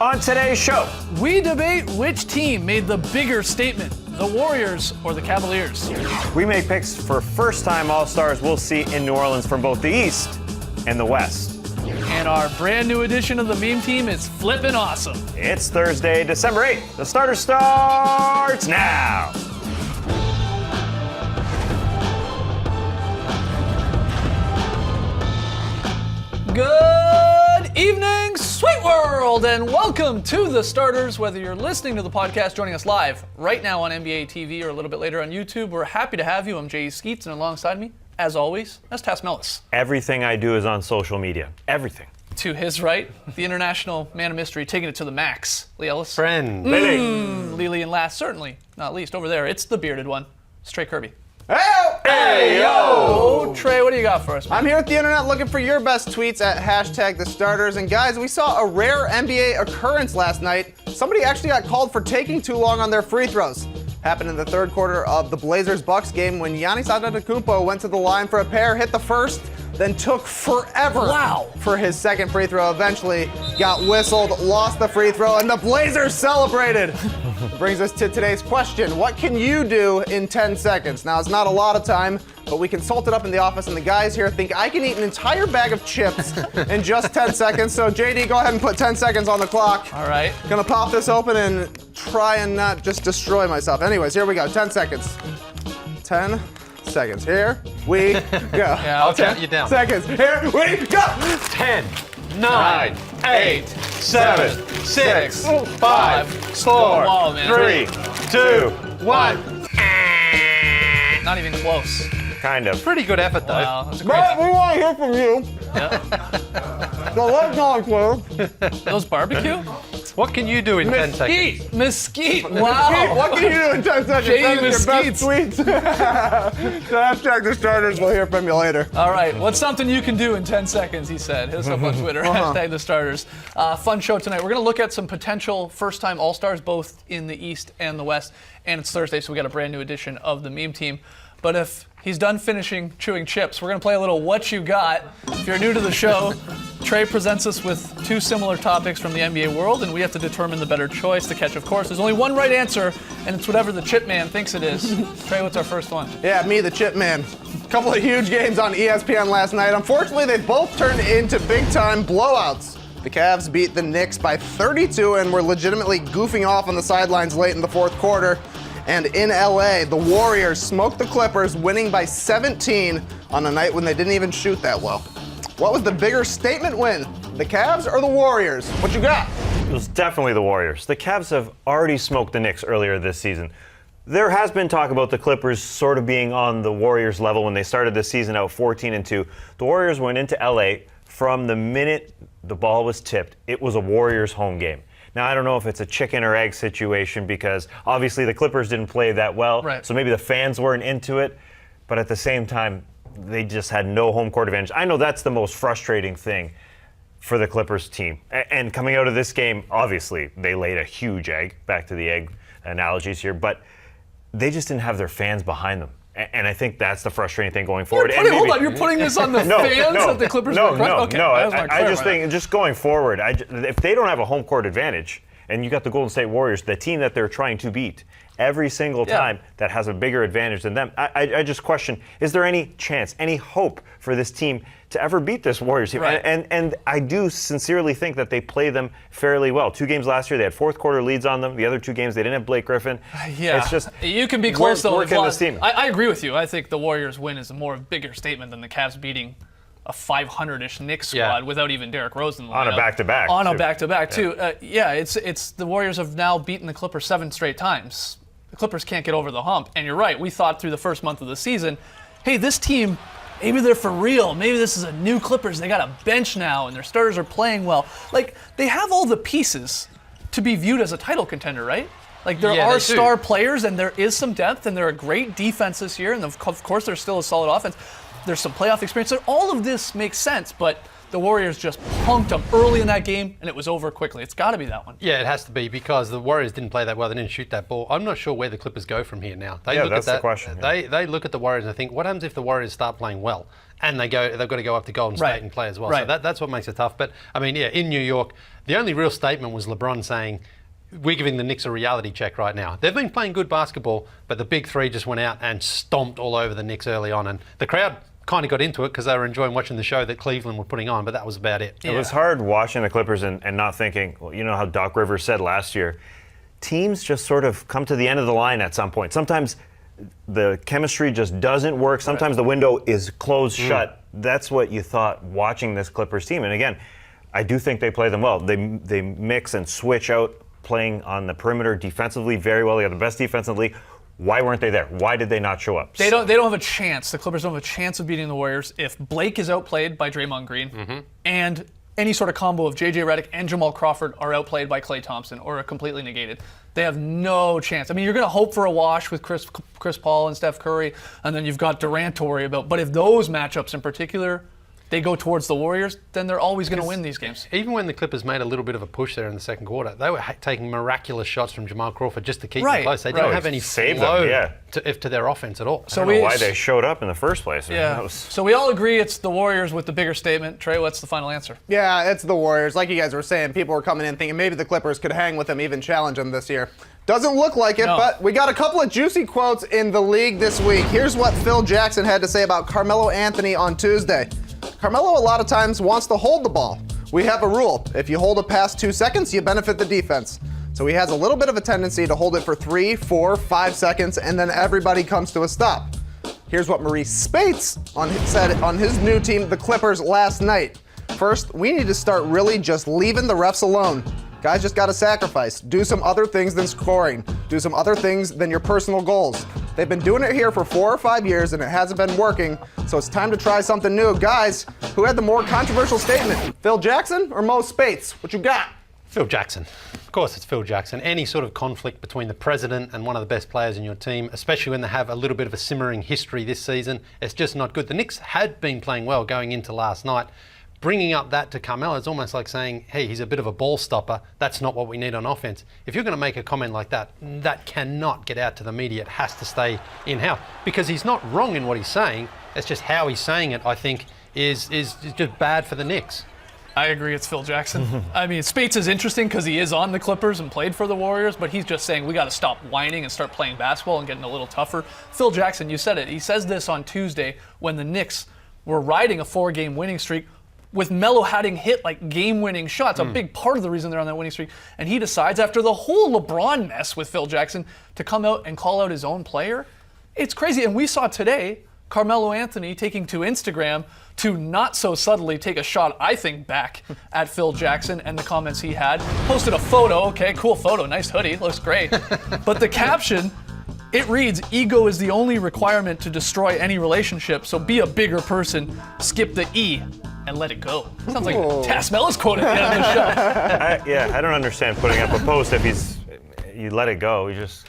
On today's show, we debate which team made the bigger statement, the Warriors or the Cavaliers. we make picks for first-time All-Stars we'll see in New Orleans from both the East and the West. And our brand new edition of the Meme Team is flippin' awesome. It's Thursday, December 8th. The starter starts now. Good evening, sweet world, and welcome to the starters. Whether you're listening to the podcast, joining us live right now on NBA TV or a little bit later on YouTube, we're happy to have you. I'm Jay Skeets, and alongside me, as always, that's Tass Mellis. Everything I do is on social media. Everything. To his right, the international man of mystery, taking it to the max, Lee Ellis. Friend. Lily, and last, certainly not least, over there, it's the bearded one, it's Trey Kirby. Hey, yo! Oh, Trey, what do you got for us, man? I'm here at the internet looking for your best tweets at #TheStarters. And guys, we saw a rare NBA occurrence last night. Somebody actually got called for taking too long on their free throws. Happened in the third quarter of the Blazers-Bucks game when Giannis Antetokounmpo went to the line for a pair, hit the first, then took forever for his second free throw. Eventually got whistled, lost the free throw, and the Blazers celebrated. Brings us to today's question. What can you do in 10 seconds? Now, it's not a lot of time, but we consulted up in the office, and the guys here think I can eat an entire bag of chips in just 10 seconds. So, JD, go ahead and put 10 seconds on the clock. All right. Gonna pop this open and try and not just destroy myself. Anyways, here we go. 10 seconds. 10 seconds. Here we go. Yeah, I'll count you down. Seconds. Here we go. 10, 9, 8, 7, 6, 5, 4, Whoa, man. 3, 2, 1. Not even close. Kind of. Pretty good effort, though. Wow, that's a great. But we want to hear from you. Yeah. So let's not clear. Those barbecue? What can you do in 10 seconds? Mesquite. Wow. What can you do in 10 seconds? J.D. Send us your best Mesquites. tweets. So #TheStarters. We'll hear from you later. All right. What's something you can do in 10 seconds, he said. Hit us up on Twitter, #TheStarters. Fun show tonight. We're going to look at some potential first-time All-Stars, both in the East and the West. And it's Thursday, so we got a brand new edition of the Meme Team. But if he's done finishing chewing chips, we're going to play a little What You Got. If you're new to the show, Trey presents us with two similar topics from the NBA world, and we have to determine the better choice to catch, of course. There's only one right answer, and it's whatever the chip man thinks it is. Trey, what's our first one? Yeah, me, the Chip Man. Couple of huge games on ESPN last night. Unfortunately, they both turned into big-time blowouts. The Cavs beat the Knicks by 32 and were legitimately goofing off on the sidelines late in the fourth quarter. And in LA, the Warriors smoked the Clippers, winning by 17 on a night when they didn't even shoot that well. What was the bigger statement win, the Cavs or the Warriors? What you got? It was definitely the Warriors. The Cavs have already smoked the Knicks earlier this season. There has been talk about the Clippers sort of being on the Warriors level when they started the season out 14-2. The Warriors went into LA from the minute the ball was tipped. It was a Warriors home game. Now, I don't know if it's a chicken or egg situation because obviously the Clippers didn't play that well, right. So maybe the fans weren't into it, but at the same time, they just had no home court advantage. I know that's the most frustrating thing for the Clippers team. And coming out of this game, obviously, they laid a huge egg, back to the egg analogies here, but they just didn't have their fans behind them. And I think that's the frustrating thing going forward. Hold on, you're putting this on the fans of the Clippers? Okay, I just think, just going forward, if they don't have a home court advantage, and you got the Golden State Warriors, the team that they're trying to beat, every single time that has a bigger advantage than them, I just question, is there any chance, any hope for this team to ever beat this Warriors team? Right. And I do sincerely think that they play them fairly well. 2 games last year, they had fourth quarter leads on them. The other 2 games, they didn't have Blake Griffin. Yeah, it's just you can be close though. Working this team. I agree with you. I think the Warriors win is a more bigger statement than the Cavs beating a 500-ish Knicks squad without even Derrick Rose in the lineup. On a back-to-back. On a back-to-back, too. It's the Warriors have now beaten the Clippers 7 straight times. The Clippers can't get over the hump. And you're right, we thought through the first month of the season, hey, this team, maybe they're for real. Maybe this is a new Clippers. They got a bench now, and their starters are playing well. Like, they have all the pieces to be viewed as a title contender, right? Like, there are star players, and there is some depth, and they're a great defense this year, and of course, there's still a solid offense. There's some playoff experience. So all of this makes sense, but the Warriors just punked them early in that game, and it was over quickly. It's got to be that one. Yeah, it has to be because the Warriors didn't play that well. They didn't shoot that ball. I'm not sure where the Clippers go from here now. They look that's at that, the question. Yeah. They look at the Warriors and think, what happens if the Warriors start playing well? And they've got to go up to Golden State Right. and play as well. Right. So that's what makes it tough. But, I mean, yeah, in New York, the only real statement was LeBron saying, we're giving the Knicks a reality check right now. They've been playing good basketball, but the big three just went out and stomped all over the Knicks early on. And the crowd kind of got into it because they were enjoying watching the show that Cleveland were putting on, but that was about it. It was hard watching the Clippers and not thinking, well, you know how Doc Rivers said last year, teams just sort of come to the end of the line at some point. Sometimes the chemistry just doesn't work. Sometimes the window is closed shut. That's what you thought watching this Clippers team. And again, I do think they play them well. They mix and switch out playing on the perimeter defensively very well. They got the best defense in the league. Why weren't they there? Why did they not show up? They don't have a chance. The Clippers don't have a chance of beating the Warriors if Blake is outplayed by Draymond Green and any sort of combo of J.J. Redick and Jamal Crawford are outplayed by Klay Thompson or are completely negated. They have no chance. I mean, you're going to hope for a wash with Chris Paul and Steph Curry, and then you've got Durant to worry about. But if those matchups in particular, they go towards the Warriors, then they're always going to win these games. Even when the Clippers made a little bit of a push there in the second quarter, they were taking miraculous shots from Jamal Crawford just to keep them close. They didn't have any flow to their offense at all. I don't know why they showed up in the first place. Yeah. So we all agree it's the Warriors with the bigger statement. Trey, what's the final answer? Yeah, it's the Warriors. Like you guys were saying, people were coming in thinking maybe the Clippers could hang with them, even challenge them this year. Doesn't look like it, but we got a couple of juicy quotes in the league this week. Here's what Phil Jackson had to say about Carmelo Anthony on Tuesday. Carmelo a lot of times wants to hold the ball. We have a rule. If you hold it past 2 seconds, you benefit the defense. So he has a little bit of a tendency to hold it for 3, 4, 5 seconds, and then everybody comes to a stop. Here's what Maurice Spates said on his new team, the Clippers, last night. First, we need to start really just leaving the refs alone. Guys just got to sacrifice. Do some other things than scoring. Do some other things than your personal goals. They've been doing it here for 4 or 5 years and it hasn't been working, so it's time to try something new. Guys, who had the more controversial statement? Phil Jackson or Mo Spates? What you got? Phil Jackson. Of course it's Phil Jackson. Any sort of conflict between the president and one of the best players in your team, especially when they have a little bit of a simmering history this season, it's just not good. The Knicks had been playing well going into last night. Bringing up that to Carmelo is almost like saying, hey, he's a bit of a ball stopper. That's not what we need on offense. If you're going to make a comment like that, that cannot get out to the media. It has to stay in-house because he's not wrong in what he's saying. It's just how he's saying it, I think, is just bad for the Knicks. I agree, it's Phil Jackson. I mean, Spates is interesting because he is on the Clippers and played for the Warriors, but he's just saying we got to stop whining and start playing basketball and getting a little tougher. Phil Jackson, you said it. He says this on Tuesday when the Knicks were riding a 4-game winning streak with Melo having hit like game-winning shots, a big part of the reason they're on that winning streak. And he decides after the whole LeBron mess with Phil Jackson to come out and call out his own player. It's crazy. And we saw today Carmelo Anthony taking to Instagram to not so subtly take a shot, I think, back at Phil Jackson and the comments he had. Posted a photo. Okay, cool photo. Nice hoodie. Looks great. But the caption, it reads, ego is the only requirement to destroy any relationship, so be a bigger person, skip the E, and let it go. Sounds like Taz Mella's quote at the end of the show. I don't understand putting up a post if you let it go. You just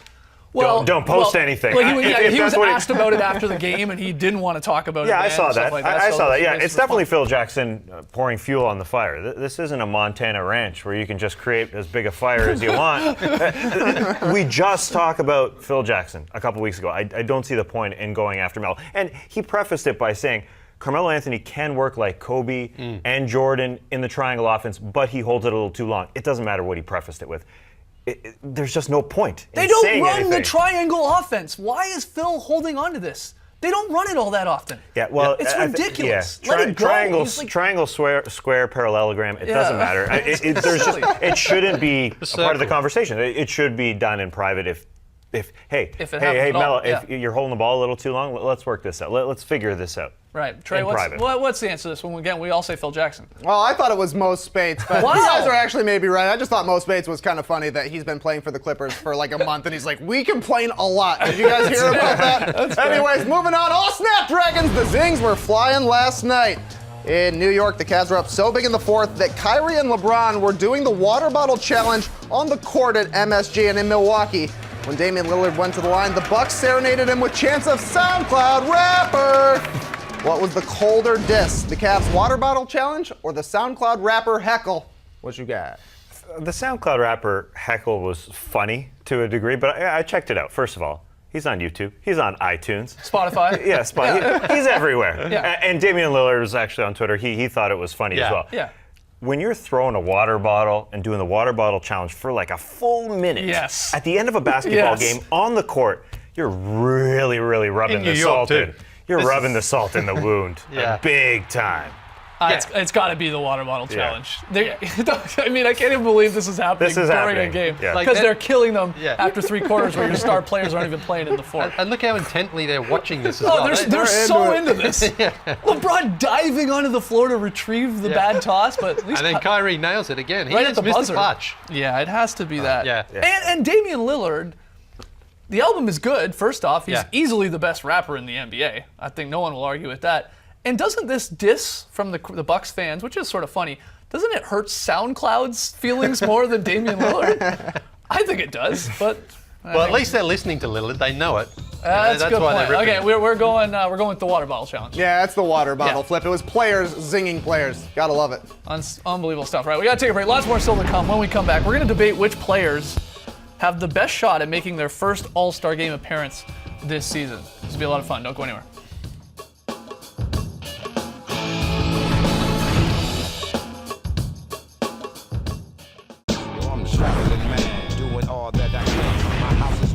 Well, don't post anything. Well, If he was that's what asked about it after the game, and he didn't want to talk about it. Yeah, I again saw and stuff that. like I So saw that. Yeah, nice it's definitely response. Phil Jackson pouring fuel on the fire. This isn't a Montana ranch where you can just create as big a fire as you want. We just talked about Phil Jackson a couple weeks ago. I don't see the point in going after Melo. And he prefaced it by saying, Carmelo Anthony can work like Kobe and Jordan in the triangle offense, but he holds it a little too long. It doesn't matter what he prefaced it with. There's just no point in They don't saying run anything. the triangle offense. Why is Phil holding on to this? They don't run it all that often. Yeah, well, it's ridiculous. Yeah. Let it go. Triangle, square, parallelogram. It doesn't matter. It shouldn't be a part of the conversation. It should be done in private. If happens at all, Melo, yeah. if you're holding the ball a little too long, let's work this out. Let's figure this out. Right, Trey. in private. What's the answer to this one? Again, we all say Phil Jackson. Well, I thought it was Mo Spates, but Wow. you guys are actually maybe right. I just thought Mo Spates was kind of funny that he's been playing for the Clippers for like a month, and he's like, we complain a lot. Did you guys hear about that? Anyways, moving on. All Snapdragons, the Zings were flying last night. In New York, the Cavs were up so big in the fourth that Kyrie and LeBron were doing the water bottle challenge on the court at MSG, and in Milwaukee, when Damian Lillard went to the line, the Bucks serenaded him with chants of SoundCloud rapper. What was the colder diss? The Cavs water bottle challenge or the SoundCloud rapper Heckle? What you got? The SoundCloud rapper Heckle was funny to a degree, but I checked it out. First of all, he's on YouTube. He's on iTunes. Spotify. Yeah, he's everywhere. Yeah. And Damian Lillard was actually on Twitter. He thought it was funny as well. Yeah. When you're throwing a water bottle and doing the water bottle challenge for like a full minute Yes. at the end of a basketball Yes. game on the court, you're really, really rubbing In the New York, salt in. too. You're This rubbing is- the salt in the wound. Yeah. Big time. It's got to be the water bottle Yeah. challenge. I mean, I can't even believe this is happening This is during happening. a game Yeah. because Like that- they're killing them Yeah. after 3 quarters where your star players aren't even playing in the fourth. And look how intently they're watching this as Oh, well. they're so into into this. LeBron diving onto the floor to retrieve the bad toss, but at least And then Kyrie nails it again. He right is at the Mr. buzzer. Clutch. Yeah, it has to be that. yeah. And Damian Lillard, the album is good. First off, he's Yeah. easily the best rapper in the NBA. I think no one will argue with that. And doesn't this diss from the Bucks fans, which is sort of funny, doesn't it hurt SoundCloud's feelings more than Damian Lillard? I think it does, but. Well, at least they're listening to Lillard. They know it. That's a good why point. they're ripping Okay, it. we're going with the water bottle challenge. Yeah, that's the water bottle Yeah. flip. It was players zinging players. Gotta love it. Unbelievable stuff. Right, we got to take a break. Lots more still to come. When we come back, we're going to debate which players have the best shot at making their first All-Star game appearance this season. This will be a lot of fun. Don't go anywhere.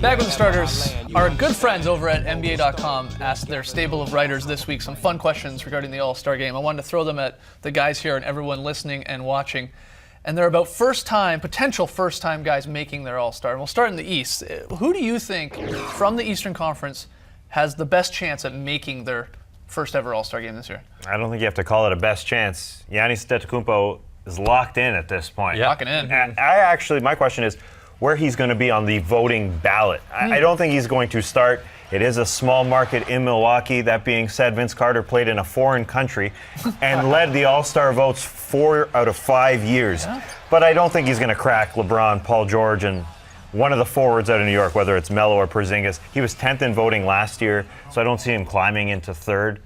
Back with the starters. Our good friends over at NBA.com asked their stable of writers this week some fun questions regarding the All-Star game. I wanted to throw them at the guys here and everyone listening and watching. And they're about potential first-time guys making their All-Star. And we'll start in the East. Who do you think from the Eastern Conference has the best chance at making their first ever All-Star game this year? I don't think you have to call it a best chance. Giannis Antetokounmpo is locked in at this point. Yeah. Locking in. And my question is where he's going to be on the voting ballot. I don't think he's going to start. It is a small market in Milwaukee. That being said, Vince Carter played in a foreign country and led the All-Star votes 4 out of 5 years. Yeah. But I don't think he's going to crack LeBron, Paul George, and one of the forwards out of New York, whether it's Melo or Porzingis. He was 10th in voting last year, so I don't see him climbing into third.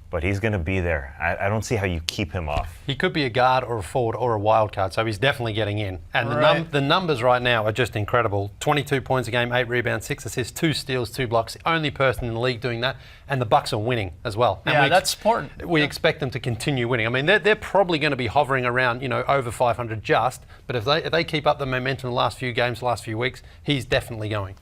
But he's going to be there. I don't see how you keep him off. He could be a guard or a forward or a wild card, so he's definitely getting in. And Right. the numbers right now are just incredible. 22 points a game, 8 rebounds, 6 assists, 2 steals, 2 blocks. The only person in the league doing that. And the Bucks are winning as well. And Yeah, that's important. We expect them to continue winning. I mean, they're probably going to be hovering around, over 500 just. But if they keep up the momentum the last few games, the last few weeks, he's definitely going.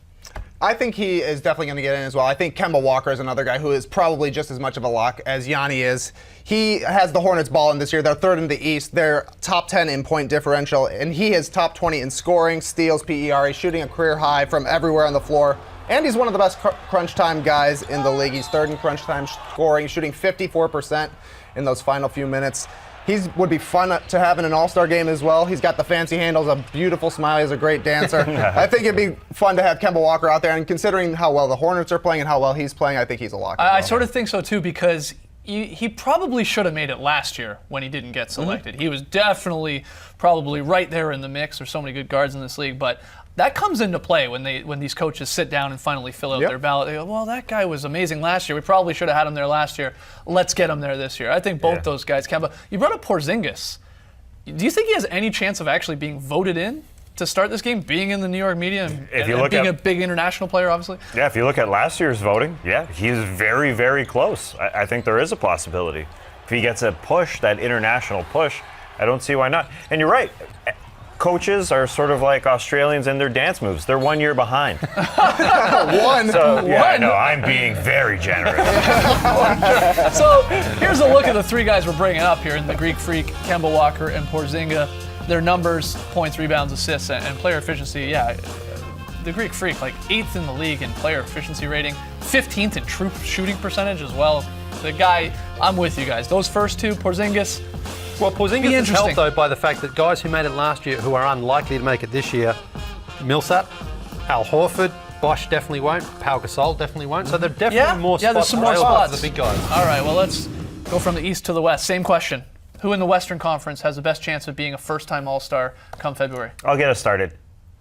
I think he is definitely going to get in as well. I think Kemba Walker is another guy who is probably just as much of a lock as Yanni is. He has the Hornets ball in this year. They're third in the East. They're top 10 in point differential, and he is top 20 in scoring, steals, PER. He's shooting a career high from everywhere on the floor. And he's one of the best crunch time guys in the league. He's third in crunch time scoring, shooting 54% in those final few minutes. He would be fun to have in an All-Star game as well. He's got the fancy handles, a beautiful smile. He's a great dancer. I think it'd be fun to have Kemba Walker out there. And considering how well the Hornets are playing and how well he's playing, I think he's a lock. I sort of think so too, because he probably should have made it last year when he didn't get selected. He was definitely probably right there in the mix. There's so many good guards in this league, but that comes into play when these coaches sit down and finally fill out their ballot. They go, well, that guy was amazing last year. We probably should have had him there last year. Let's get him there this year. I think both those guys can. But you brought up Porzingis. Do you think he has any chance of actually being voted in to start this game, being in the New York media and being a big international player, obviously? Yeah, if you look at last year's voting, he's very, very close. I think there is a possibility. If he gets a push, that international push, I don't see why not. And you're right. Coaches are sort of like Australians in their dance moves. They're 1 year behind. One. So, I know, I'm being very generous. So here's a look at the 3 guys we're bringing up here in the Greek Freak, Kemba Walker and Porzingis. Their numbers, points, rebounds, assists, and player efficiency. Yeah, the Greek Freak, like 8th in the league in player efficiency rating, 15th in true shooting percentage as well. The guy, I'm with you guys. Those first 2, Porzingis. Well, Porzingis is interesting. helped, though, by the fact that guys who made it last year who are unlikely to make it this year, Millsap, Al Horford, Bosch definitely won't, Pau Gasol definitely won't. So there are definitely more spots there's some more available spots. for the big guys. All right, well, let's go from the East to the West. Same question. Who in the Western Conference has the best chance of being a first-time All-Star come February? I'll get us started.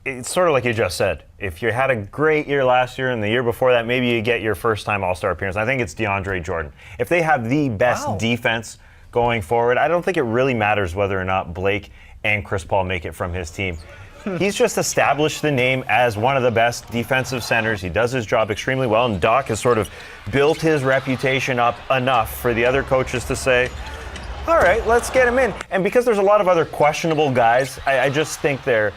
it's sort of like you just said. If you had a great year last year and the year before that, maybe you get your first-time All-Star appearance. I think it's DeAndre Jordan. If they have the best defense going forward, I don't think it really matters whether or not Blake and Chris Paul make it from his team. He's just established the name as one of the best defensive centers. He does his job extremely well, and Doc has sort of built his reputation up enough for the other coaches to say, all right, let's get him in. And because there's a lot of other questionable guys, I just think there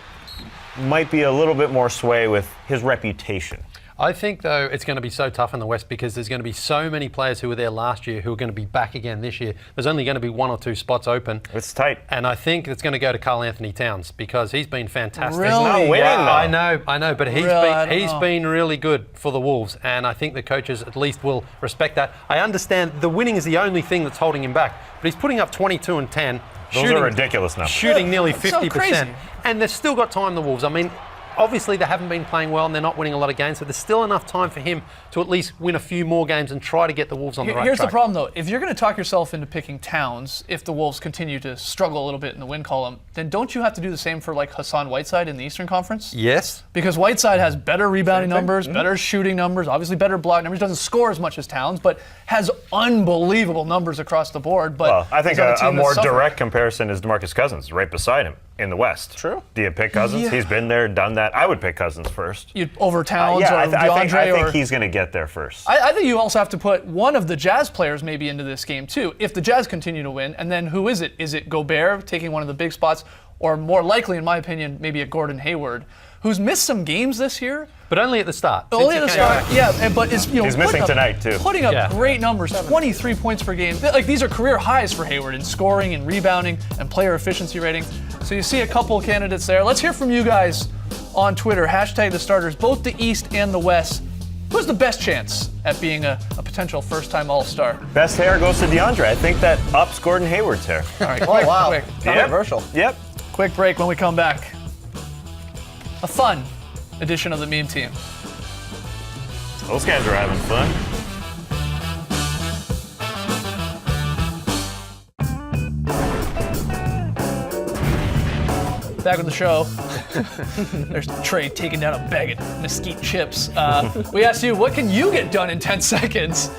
might be a little bit more sway with his reputation. I think, though, it's going to be so tough in the West because there's going to be so many players who were there last year who are going to be back again this year. There's only going to be 1 or 2 spots open. It's tight. And I think it's going to go to Karl Anthony Towns because he's been fantastic. Really? He's not winning, yeah, though. I know, but he's been really good for the Wolves, and I think the coaches at least will respect that. I understand the winning is the only thing that's holding him back, but he's putting up 22 and 10. Those are ridiculous numbers. Shooting nearly That's so 50%. crazy. And they've still got time, the Wolves. I mean, obviously they haven't been playing well and they're not winning a lot of games, so there's still enough time for him to at least win a few more games and try to get the Wolves on the right Here's track. the problem, though. If you're going to talk yourself into picking Towns, if the Wolves continue to struggle a little bit in the win column, then don't you have to do the same for like Hassan Whiteside in the Eastern Conference? Yes. Because Whiteside has better rebounding numbers, better shooting numbers, obviously better block numbers. Doesn't score as much as Towns, but has unbelievable numbers across the board. But Well, I think he's on a team that's more suffering. direct comparison is DeMarcus Cousins, right beside him in the West. True. Do you pick Cousins? Yeah. He's been there, done that. I would pick Cousins first. You'd over Towns Yeah, or I DeAndre think or he's going to get there first. I think you also have to put one of the Jazz players maybe into this game too. If the Jazz continue to win, and then who is it? Is it Gobert taking one of the big spots, or more likely, in my opinion, maybe a Gordon Hayward, who's missed some games this year? But only at the start. Only Since at the he came start, back. yeah. But is He's putting missing up- tonight, too. Putting up Yeah. great numbers, 23 points per game. Like these are career highs for Hayward in scoring and rebounding and player efficiency rating. So you see a couple of candidates there. Let's hear from you guys on Twitter. Hashtag the starters, both the East and the West. Who's the best chance at being a potential first-time All-Star? Best hair goes to DeAndre. I think that ups Gordon Hayward's hair. All right, Oh, quick, wow. quick. Controversial. Yep. Quick break. When we come back, a fun edition of the Meme Team. Those guys are having fun. Back with the show. There's Trey taking down a bag of mesquite chips. We asked you, what can you get done in 10 seconds?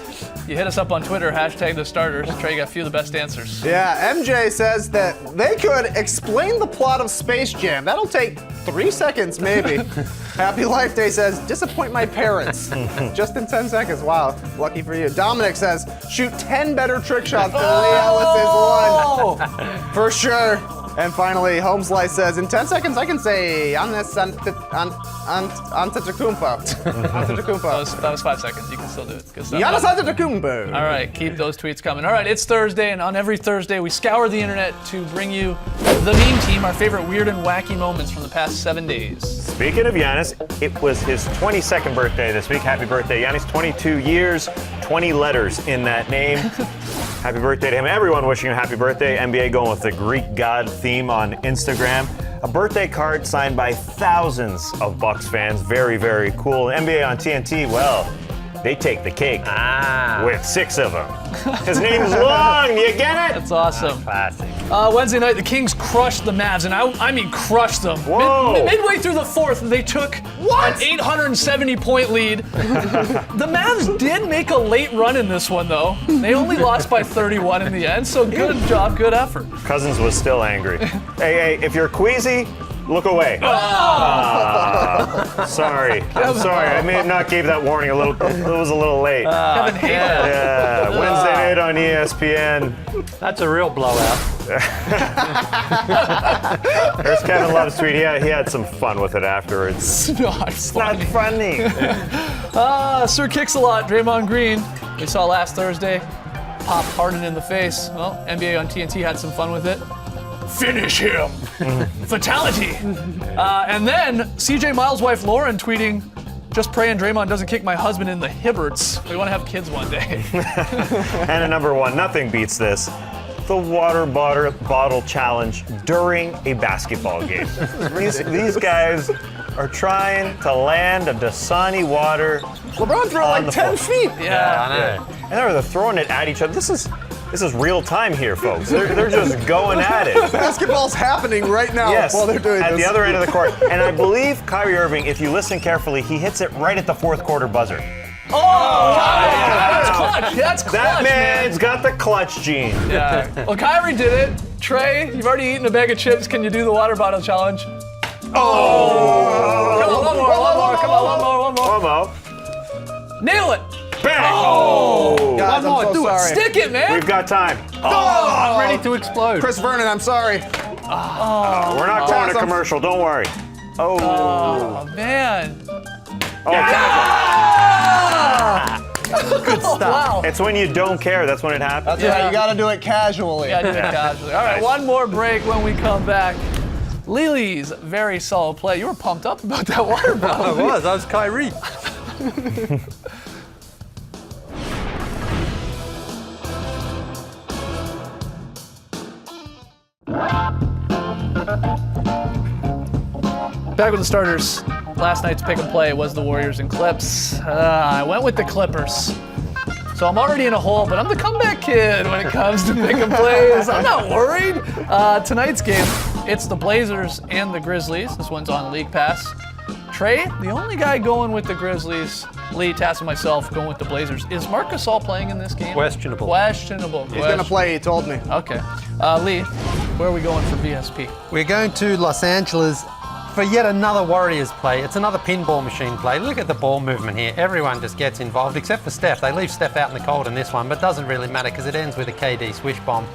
You hit us up on Twitter, hashtag the starters. Trey got a few of the best answers. Yeah, MJ says that they could explain the plot of Space Jam. That'll take 3 seconds, maybe. Happy Life Day says, disappoint my parents. Just in 10 seconds. Wow, lucky for you. Dominic says, shoot 10 better trick shots than Lee Ellis is one. For sure. And finally, Holmeslice says, in 10 seconds, I can say, Antetokounmpo. Antetokounmpo. That was 5 seconds. You can still do it. Good stuff. Giannis Antetokounmpo. All right, keep those tweets coming. All right, it's Thursday, and on every Thursday, we scour the internet to bring you the Meme Team, our favorite weird and wacky moments from the past 7 days. Speaking of Giannis, it was his 22nd birthday this week. Happy birthday, Giannis. 22 years, 20 letters in that name. Happy birthday to him. Everyone wishing him a happy birthday. NBA going with the Greek god theme on Instagram. A birthday card signed by thousands of Bucks fans. Very, very cool. NBA on TNT, well, they take the cake with 6 of them. His name's long. You get it? That's awesome. Classic. Wednesday night, the Kings crushed the Mavs, and I mean crushed them. Whoa. Midway through the fourth, they took an 870-point lead. The Mavs did make a late run in this one, though. They only lost by 31 in the end, so good job, good effort. Cousins was still angry. Hey, if you're queasy, look away. Sorry. I'm sorry. I may have not gave that warning it was a little late. Kevin Hayward. Yeah, Wednesday night on ESPN. That's a real blowout. There's Kevin Love's tweet. He had some fun with it afterwards. It's not funny. funny. Sir Kicks-a-Lot, Draymond Green, we saw last Thursday, pop Harden in the face. Well, NBA on TNT had some fun with it. Finish him. Fatality. And then CJ Miles' wife Lauren tweeting, just praying Draymond doesn't kick my husband in the hibberts. We want to have kids one day. And a number one, nothing beats this. The water bottle challenge during a basketball game. These guys are trying to land a Dasani water. LeBron threw On like the 10 floor. feet. I know. And they're throwing it at each other. This is This is real time here, folks. They're just going at it. Basketball's happening right now Yes, while they're doing at this. the other end of the court. And I believe Kyrie Irving, if you listen carefully, he hits it right at the fourth quarter buzzer. That's clutch. That's clutch, That man. man's got the clutch gene. Yeah. Well, Kyrie did it. Trey, you've already eaten a bag of chips. Can you do the water bottle challenge? Oh! Come on, one more. Come on, one more. Momo. Nail it. Bang! Guys, One more, I'm so do it. sorry. Stick it, man. We've got time. I'm ready to explode. Chris Vernon, I'm sorry. We're not going to Awesome. commercial. Don't worry. Oh. Oh, man. Oh, Good stuff. Wow. It's when you don't care. That's when it happens. Yeah, you gotta do it casually. Yeah, do it casually. All right, one more break when we come back. Lily's very solid play. You were pumped up about that water bottle. I was Kyrie. Back with the starters. Last night's pick and play was the Warriors and Clips. I went with the Clippers. So I'm already in a hole, but I'm the comeback kid when it comes to pick and plays. I'm not worried. Tonight's game, it's the Blazers and the Grizzlies. This one's on League Pass. Trey, the only guy going with the Grizzlies, Lee, Tass, and myself going with the Blazers. Is Marc Gasol playing in this game? Questionable. Questionable. He's gonna play, he told me. Okay. Lee, where are we going for VSP? We're going to Los Angeles for yet another Warriors play. It's another pinball machine play. Look at the ball movement here. Everyone just gets involved, except for Steph. They leave Steph out in the cold in this one, but it doesn't really matter because it ends with a KD switch bomb.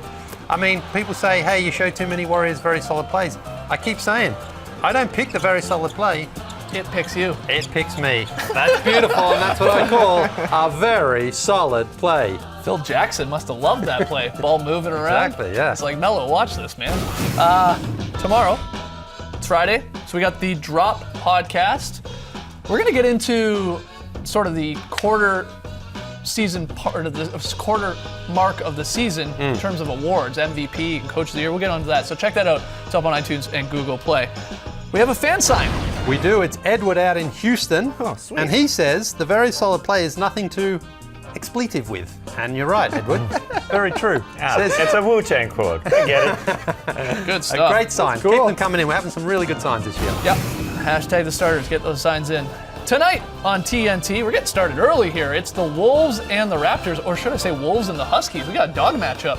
I mean, people say, hey, you show too many Warriors very solid plays. I keep saying, I don't pick the very solid play. It picks you. It picks me. That's beautiful, and that's what I call a very solid play. Phil Jackson must have loved that play. Ball moving around. Exactly, yeah. It's like, Melo, watch this, man. Tomorrow, it's Friday, so we got the Drop podcast. We're going to get into sort of the quarter season part of the quarter mark of the season in terms of awards, MVP and Coach of the Year. We'll get onto that. So check that out. It's up on iTunes and Google Play. We have a fan sign. We do. It's Edward out in Houston. Oh, sweet. And he says the very solid play is nothing to expletive with. And you're right, Edward. Very true. Says, It's a Wu-Tang quote. I get it. Good a stuff. great sign. Cool. Keep them coming in. We're having some really good signs this year. Yep. Hashtag the starters. Get those signs in. Tonight on TNT, we're getting started early here. It's the Wolves and the Raptors, or should I say Wolves and the Huskies. We got a dog matchup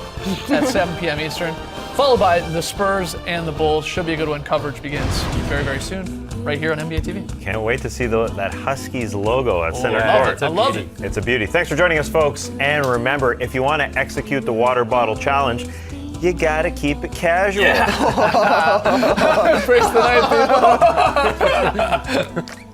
at 7 p.m. Eastern, followed by the Spurs and the Bulls. Should be a good one. Coverage begins very, very soon, right here on NBA TV. Can't wait to see that Huskies logo at center I love court. it. I love it. It's a beauty. Thanks for joining us, folks. And remember, if you want to execute the water bottle challenge, you gotta keep it casual. Praise the night, people.